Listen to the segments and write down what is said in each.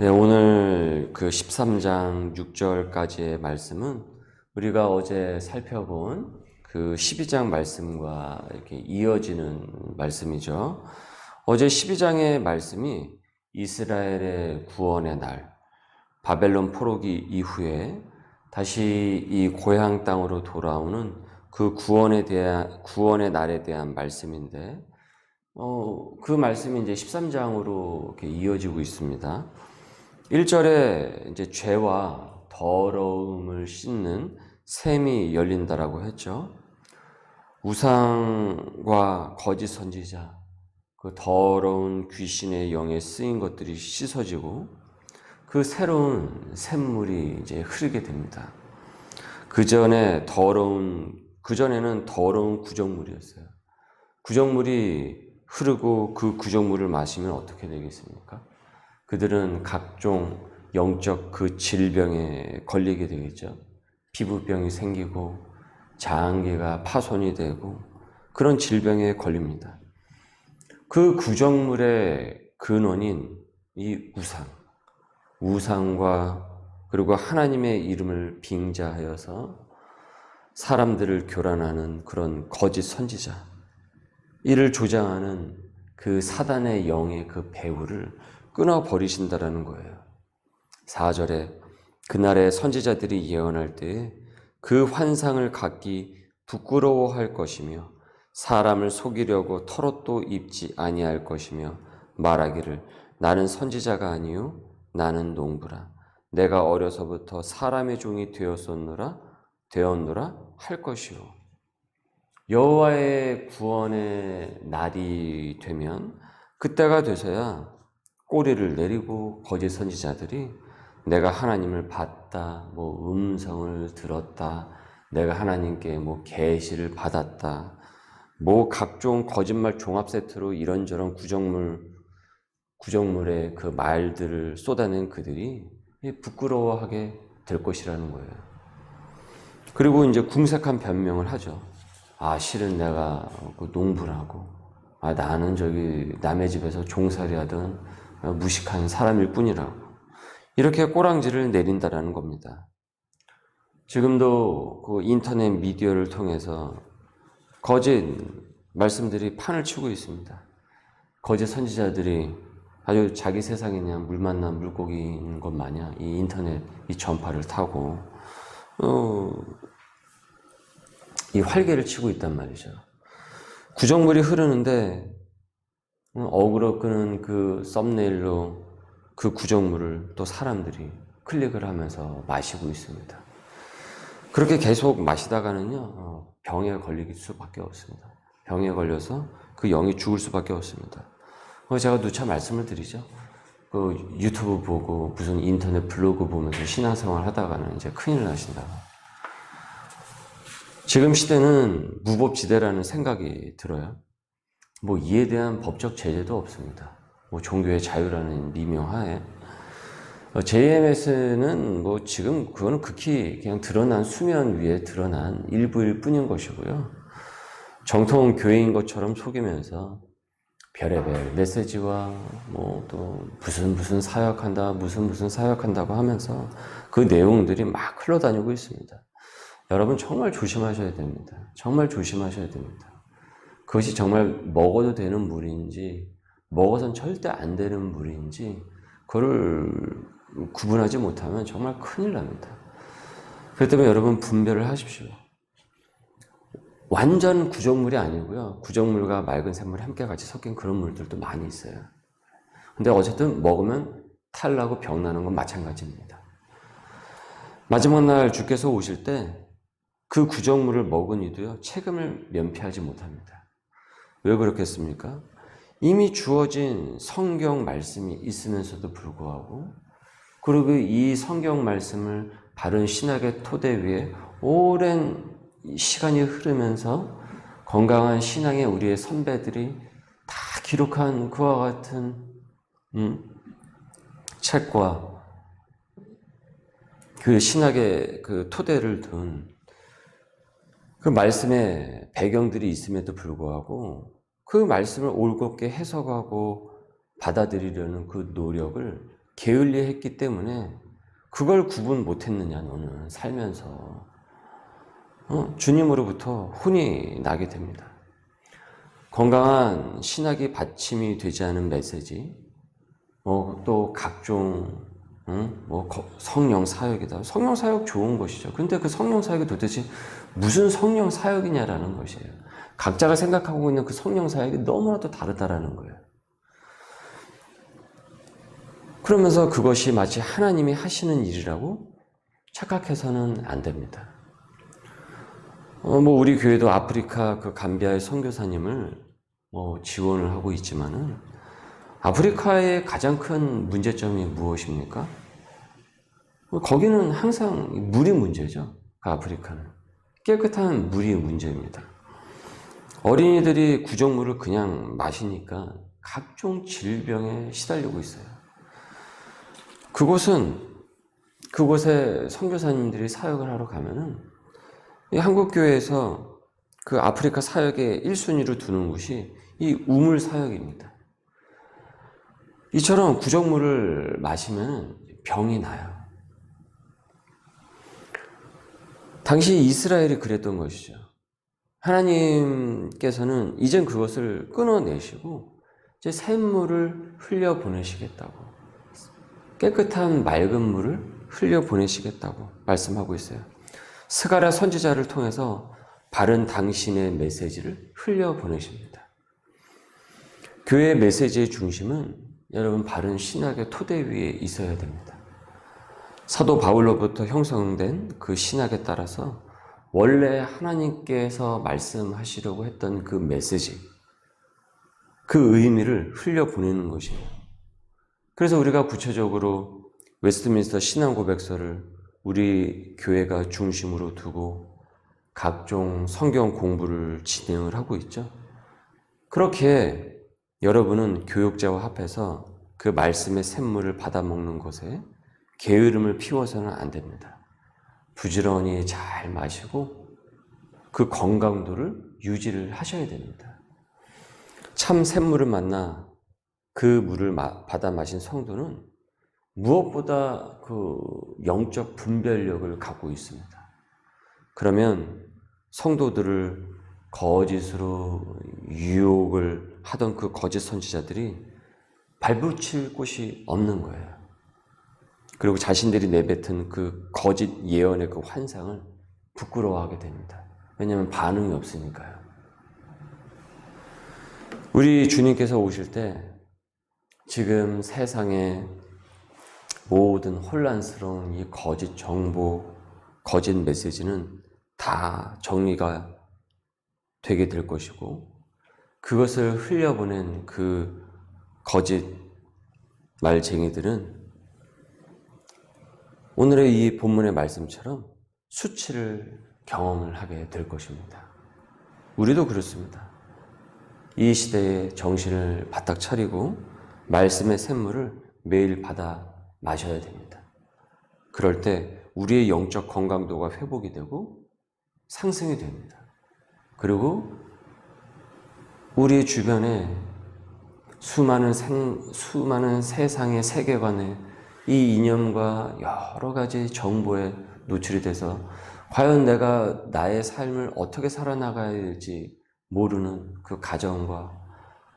네, 오늘 그 13장 6절까지의 말씀은 우리가 어제 살펴본 그 12장 말씀과 이렇게 이어지는 말씀이죠. 어제 12장의 말씀이 이스라엘의 구원의 날, 바벨론 포로기 이후에 다시 이 고향 땅으로 돌아오는 그 구원의 날에 대한 말씀인데, 그 말씀이 이제 13장으로 이렇게 이어지고 있습니다. 1절에 이제 죄와 더러움을 씻는 샘이 열린다라고 했죠. 우상과 거짓 선지자, 그 더러운 귀신의 영에 쓰인 것들이 씻어지고 그 새로운 샘물이 이제 흐르게 됩니다. 그전에는 더러운 구정물이었어요. 구정물이 흐르고 그 구정물을 마시면 어떻게 되겠습니까? 그들은 각종 영적 그 질병에 걸리게 되겠죠. 피부병이 생기고 장기가 파손이 되고 그런 질병에 걸립니다. 그 구정물의 근원인 이 우상과 그리고 하나님의 이름을 빙자하여서 사람들을 교란하는 그런 거짓 선지자, 이를 조장하는 그 사단의 영의 그 배후를 끊어버리신다라는 거예요. 4절에 그날의 선지자들이 예언할 때에 그 환상을 갖기 부끄러워할 것이며 사람을 속이려고 털옷도 입지 아니할 것이며 말하기를 나는 선지자가 아니요 나는 농부라 내가 어려서부터 사람의 종이 되었노라 할 것이요. 여호와의 구원의 날이 되면 그때가 돼서야 꼬리를 내리고 거짓 선지자들이 내가 하나님을 봤다, 음성을 들었다, 내가 하나님께 계시를 받았다, 각종 거짓말 종합 세트로 이런저런 구정물의 그 말들을 쏟아낸 그들이 부끄러워하게 될 것이라는 거예요. 그리고 이제 궁색한 변명을 하죠. 실은 내가 농부라고, 나는 남의 집에서 종살이하던 무식한 사람일 뿐이라고, 이렇게 꼬랑지를 내린다라는 겁니다. 지금도 그 인터넷 미디어를 통해서 거짓 말씀들이 판을 치고 있습니다. 거짓 선지자들이 아주 자기 세상에 그냥 물 만난 물고기인 것 마냥 이 인터넷 이 전파를 타고 이 활개를 치고 있단 말이죠. 구정물이 흐르는데 어그로 끄는 그 썸네일로 그 구정물을 또 사람들이 클릭을 하면서 마시고 있습니다. 그렇게 계속 마시다가는요, 병에 걸릴 수밖에 없습니다. 병에 걸려서 그 영이 죽을 수밖에 없습니다. 제가 누차 말씀을 드리죠. 그 유튜브 보고 무슨 인터넷 블로그 보면서 신앙생활 하다가는 이제 큰일 나신다고. 지금 시대는 무법지대라는 생각이 들어요. 이에 대한 법적 제재도 없습니다. 종교의 자유라는 미명하에. JMS는 지금 그거는 극히 그냥 드러난 수면 위에 드러난 일부일 뿐인 것이고요. 정통 교회인 것처럼 속이면서 별의별 메시지와 또 무슨 사역한다고 하면서 그 내용들이 막 흘러다니고 있습니다. 여러분 정말 조심하셔야 됩니다. 정말 조심하셔야 됩니다. 그것이 정말 먹어도 되는 물인지 먹어서는 절대 안 되는 물인지 그걸 구분하지 못하면 정말 큰일 납니다. 그렇기 때문에 여러분 분별을 하십시오. 완전 구정물이 아니고요. 구정물과 맑은 샘물이 함께 같이 섞인 그런 물들도 많이 있어요. 근데 어쨌든 먹으면 탈나고 병나는 건 마찬가지입니다. 마지막 날 주께서 오실 때 그 구정물을 먹은 이도요, 책임을 면피하지 못합니다. 왜 그렇겠습니까? 이미 주어진 성경 말씀이 있으면서도 불구하고, 그리고 이 성경 말씀을 바른 신학의 토대 위에 오랜 시간이 흐르면서 건강한 신앙의 우리의 선배들이 다 기록한 그와 같은 책과 그 신학의 그 토대를 둔 그 말씀의 배경들이 있음에도 불구하고 그 말씀을 올곧게 해석하고 받아들이려는 그 노력을 게을리했기 때문에 그걸 구분 못했느냐 너는 살면서 주님으로부터 혼이 나게 됩니다. 건강한 신학이 받침이 되지 않은 메시지, 또 각종 성령 사역이다. 성령 사역 좋은 것이죠. 근데 그 성령 사역이 도대체 무슨 성령 사역이냐라는 것이에요. 각자가 생각하고 있는 그 성령 사역이 너무나도 다르다라는 거예요. 그러면서 그것이 마치 하나님이 하시는 일이라고 착각해서는 안 됩니다. 우리 교회도 아프리카 그 감비아의 선교사님을 지원을 하고 있지만은 아프리카의 가장 큰 문제점이 무엇입니까? 거기는 항상 물이 문제죠. 그 아프리카는. 깨끗한 물이 문제입니다. 어린이들이 구정물을 그냥 마시니까 각종 질병에 시달리고 있어요. 그곳에 선교사님들이 사역을 하러 가면은 이 한국교회에서 그 아프리카 사역의 1순위로 두는 곳이 이 우물 사역입니다. 이처럼 구정물을 마시면 병이 나요. 당시 이스라엘이 그랬던 것이죠. 하나님께서는 이젠 그것을 끊어내시고 이제 샘물을 흘려보내시겠다고, 깨끗한 맑은 물을 흘려보내시겠다고 말씀하고 있어요. 스가랴 선지자를 통해서 바른 당신의 메시지를 흘려보내십니다. 교회의 메시지의 중심은 여러분 바른 신학의 토대 위에 있어야 됩니다. 사도 바울로부터 형성된 그 신학에 따라서 원래 하나님께서 말씀하시려고 했던 그 메시지, 그 의미를 흘려보내는 것이에요. 그래서 우리가 구체적으로 웨스트민스터 신앙고백서를 우리 교회가 중심으로 두고 각종 성경 공부를 진행을 하고 있죠. 그렇게 여러분은 교육자와 합해서 그 말씀의 샘물을 받아먹는 것에 게으름을 피워서는 안 됩니다. 부지런히 잘 마시고 그 건강도를 유지를 하셔야 됩니다. 참 샘물을 만나 그 물을 받아 마신 성도는 무엇보다 그 영적 분별력을 갖고 있습니다. 그러면 성도들을 거짓으로 유혹을 하던 그 거짓 선지자들이 발붙일 곳이 없는 거예요. 그리고 자신들이 내뱉은 그 거짓 예언의 그 환상을 부끄러워하게 됩니다. 왜냐하면 반응이 없으니까요. 우리 주님께서 오실 때 지금 세상의 모든 혼란스러운 이 거짓 정보, 거짓 메시지는 다 정리가 되게 될 것이고, 그것을 흘려보낸 그 거짓 말쟁이들은 오늘의 이 본문의 말씀처럼 수치를 경험을 하게 될 것입니다. 우리도 그렇습니다. 이 시대에 정신을 바짝 차리고 말씀의 샘물을 매일 받아 마셔야 됩니다. 그럴 때 우리의 영적 건강도가 회복이 되고 상승이 됩니다. 그리고 우리 주변에 수많은 세상의 세계관에 이 이념과 여러 가지 정보에 노출이 돼서 과연 내가 나의 삶을 어떻게 살아나가야 될지 모르는 그 가정과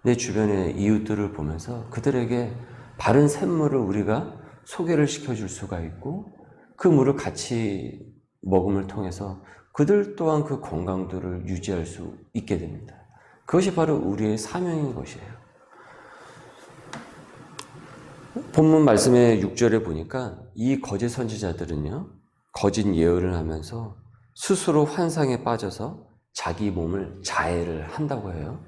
내 주변의 이웃들을 보면서 그들에게 바른 샘물을 우리가 소개를 시켜줄 수가 있고, 그 물을 같이 먹음을 통해서 그들 또한 그 건강도를 유지할 수 있게 됩니다. 그것이 바로 우리의 사명인 것이에요. 본문 말씀의 6절에 보니까 이 거짓 선지자들은요, 거짓 예언을 하면서 스스로 환상에 빠져서 자기 몸을 자해를 한다고 해요.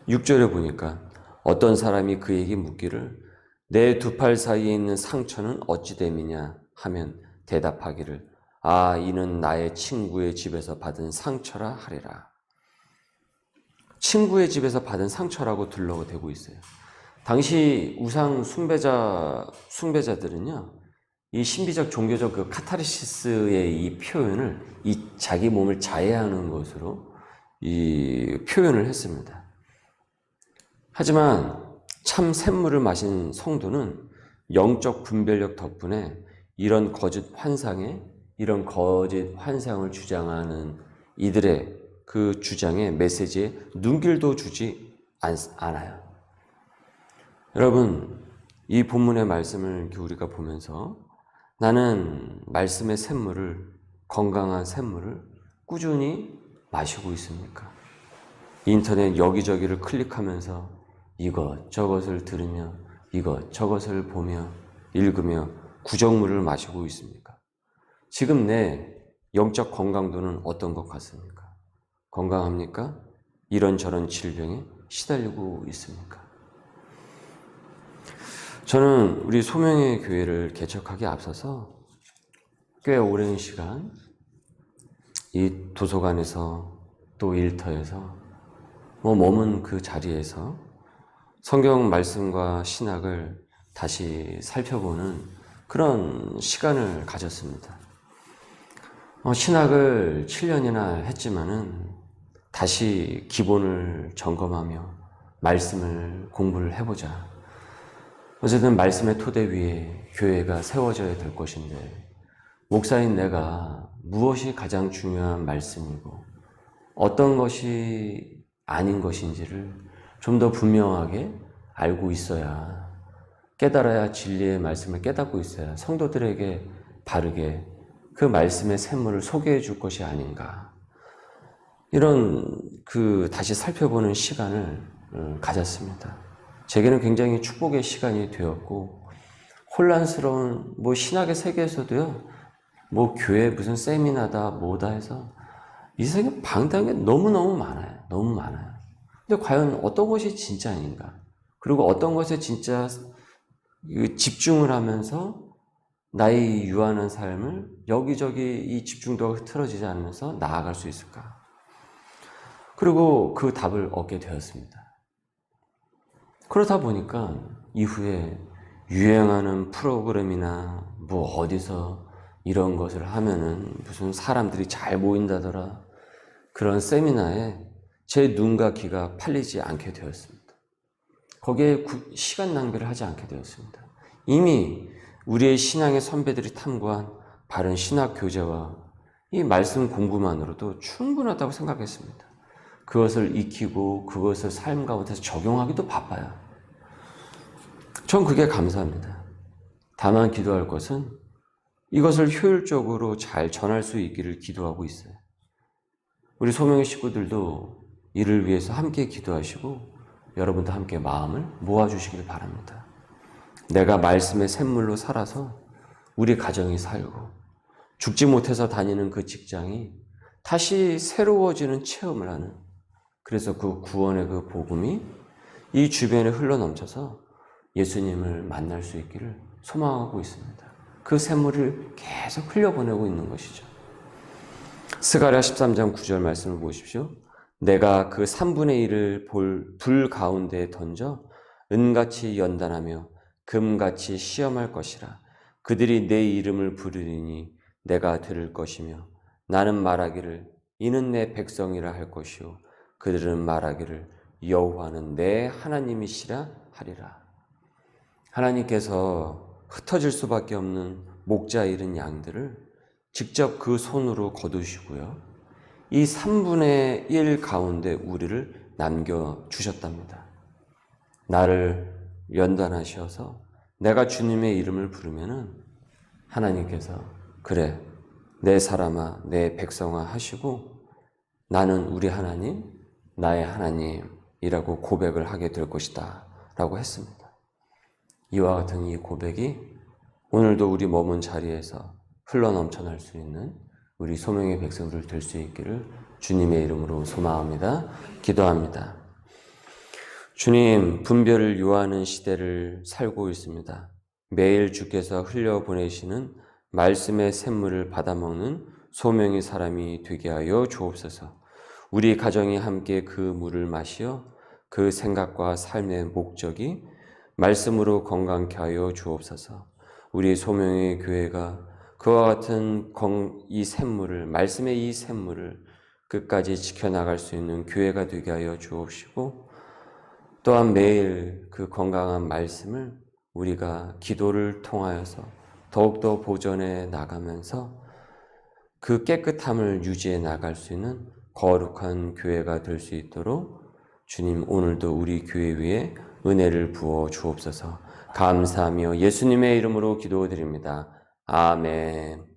6절에 보니까 어떤 사람이 그에게 묻기를 내 두 팔 사이에 있는 상처는 어찌 됨이냐 하면 대답하기를 이는 나의 친구의 집에서 받은 상처라 하리라. 친구의 집에서 받은 상처라고 둘러대고 있어요. 당시 우상 숭배자들은요, 이 신비적 종교적 그 카타르시스의 이 표현을 이 자기 몸을 자해하는 것으로 이 표현을 했습니다. 하지만 참 샘물을 마신 성도는 영적 분별력 덕분에 이런 거짓 환상을 주장하는 이들의 그 주장의 메시지에 눈길도 주지 않아요. 여러분, 이 본문의 말씀을 우리가 보면서 나는 말씀의 샘물을, 건강한 샘물을 꾸준히 마시고 있습니까? 인터넷 여기저기를 클릭하면서 이것저것을 들으며 이것저것을 보며 읽으며 구정물을 마시고 있습니까? 지금 내 영적 건강도는 어떤 것 같습니까? 건강합니까? 이런저런 질병에 시달리고 있습니까? 저는 우리 소명의 교회를 개척하기 앞서서 꽤 오랜 시간 이 도서관에서 또 일터에서 머문 그 자리에서 성경 말씀과 신학을 다시 살펴보는 그런 시간을 가졌습니다. 신학을 7년이나 했지만은 다시 기본을 점검하며 말씀을 공부를 해보자. 어쨌든 말씀의 토대 위에 교회가 세워져야 될 것인데 목사인 내가 무엇이 가장 중요한 말씀이고 어떤 것이 아닌 것인지를 좀 더 분명하게 알고 있어야, 깨달아야 진리의 말씀을 깨닫고 있어야 성도들에게 바르게 그 말씀의 샘물을 소개해 줄 것이 아닌가. 이런 다시 살펴보는 시간을 가졌습니다. 제게는 굉장히 축복의 시간이 되었고, 혼란스러운 신학의 세계에서도요, 교회 무슨 세미나다 뭐다 해서 이 세상에 방대한 게 너무너무 많아요. 너무 많아요. 근데 과연 어떤 것이 진짜인가? 그리고 어떤 것에 진짜 집중을 하면서 나의 유한한 삶을 여기저기 이 집중도가 흐트러지지 않으면서 나아갈 수 있을까? 그리고 그 답을 얻게 되었습니다. 그러다 보니까 이후에 유행하는 프로그램이나 어디서 이런 것을 하면은 무슨 사람들이 잘 모인다더라, 그런 세미나에 제 눈과 귀가 팔리지 않게 되었습니다. 거기에 시간 낭비를 하지 않게 되었습니다. 이미 우리의 신앙의 선배들이 탐구한 바른 신학 교재와 이 말씀 공부만으로도 충분하다고 생각했습니다. 그것을 익히고 그것을 삶 가운데서 적용하기도 바빠요. 전 그게 감사합니다. 다만 기도할 것은 이것을 효율적으로 잘 전할 수 있기를 기도하고 있어요. 우리 소명의 식구들도 이를 위해서 함께 기도하시고 여러분도 함께 마음을 모아주시길 바랍니다. 내가 말씀의 샘물로 살아서 우리 가정이 살고 죽지 못해서 다니는 그 직장이 다시 새로워지는 체험을 하는, 그래서 그 구원의 그 복음이 이 주변에 흘러넘쳐서 예수님을 만날 수 있기를 소망하고 있습니다. 그 샘물을 계속 흘려보내고 있는 것이죠. 스가랴 13장 9절 말씀을 보십시오. 내가 그 3분의 1을 불 가운데에 던져 은같이 연단하며 금같이 시험할 것이라. 그들이 내 이름을 부르리니 내가 들을 것이며 나는 말하기를 이는 내 백성이라 할 것이요 그들은 말하기를 여호와는 내 하나님이시라 하리라. 하나님께서 흩어질 수밖에 없는 목자 잃은 양들을 직접 그 손으로 거두시고요, 이 3분의 1 가운데 우리를 남겨주셨답니다. 나를 연단하셔서 내가 주님의 이름을 부르면은 하나님께서 그래 내 사람아 내 백성아 하시고 나는 우리 하나님 나의 하나님이라고 고백을 하게 될 것이다 라고 했습니다. 이와 같은 이 고백이 오늘도 우리 머문 자리에서 흘러넘쳐날 수 있는 우리 소명의 백성들 될 수 있기를 주님의 이름으로 소망합니다. 기도합니다. 주님, 분별을 요하는 시대를 살고 있습니다. 매일 주께서 흘려보내시는 말씀의 샘물을 받아먹는 소명의 사람이 되게 하여 주옵소서. 우리 가정이 함께 그 물을 마시어 그 생각과 삶의 목적이 말씀으로 건강케 하여 주옵소서. 우리 소명의 교회가 그와 같은 이 샘물을, 말씀의 이 샘물을 끝까지 지켜나갈 수 있는 교회가 되게 하여 주옵시고, 또한 매일 그 건강한 말씀을 우리가 기도를 통하여서 더욱더 보존해 나가면서 그 깨끗함을 유지해 나갈 수 있는 거룩한 교회가 될 수 있도록 주님 오늘도 우리 교회 위에 은혜를 부어 주옵소서. 감사하며 예수님의 이름으로 기도드립니다. 아멘.